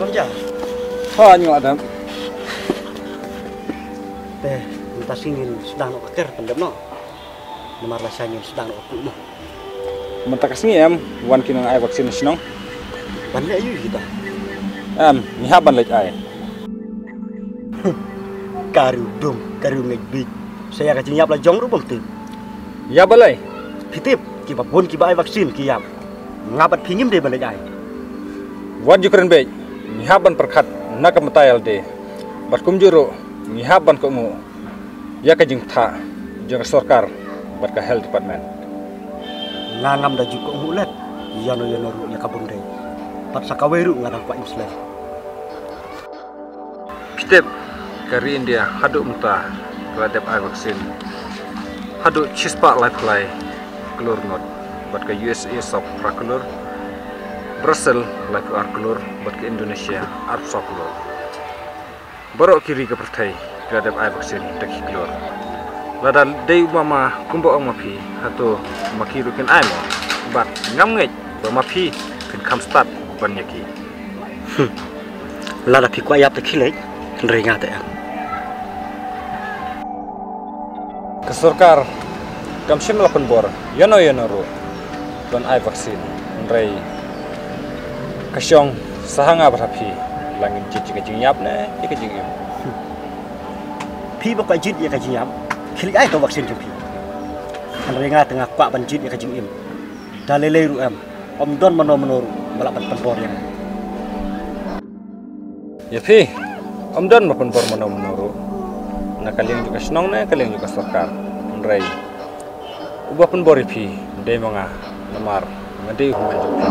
Abang Jah. Ha nyo adam. Teh, minta singin sedang nak pakai pendem no. Nomor rasanya sedang nak aku mo. Mentakas ngiem wan kinang ai vaksin sinong. Bandai ayu kita. Ni haban lek ai. Karu ngegbig. Saya kacing yap lah jong rupam tu. Ya balai. Pitip, kiba pun kiba ai vaksin kiyap. Ngabat pingim deh bandai ai. Wan jukren be. Ni haban perkat nakam tayal de. Bat kumjuro ni haban ko mu. Ya ka jing tha jong sarkar bat ka health department. Ngangam dah juga mulet. Yano ru ya kabung deh. Pat sakaweru ngadang kwa imsle. Pitep kari India haduk muta terhadap ai vaksin. Haduk chispa lifeline kelur not bat ka USA sok prakelur. Brussels life arkelur bat ka Indonesia arp soklur. Borok kiri ke pertai terhadap ai vaksin tak kelur. Ladal dei mama kumbo ang mapi hato makiru ken ai mo bat ngam ngai ba mapi ken kam start ban yaki. Lada pi kwa yap te khilai ringa te. Ke sarkar kam sim lapan bor yono ro ban ai vaksin rei kasyong sahanga barapi langin cici kecing yap ne kecing yap. Pi ba kwa jit ya kacing yap. Khili ai to vaksin tu pi. Kan ringa tengah kwa ban jit ya kacing im. Dalele ru am. Om don mano balapan penpor yang. Ya pi om don mapan bor mano ro. Na kaling juga senong ne kaling juga sarkar rei. Ubah pun bor pi dei manga namar ngade human jupi.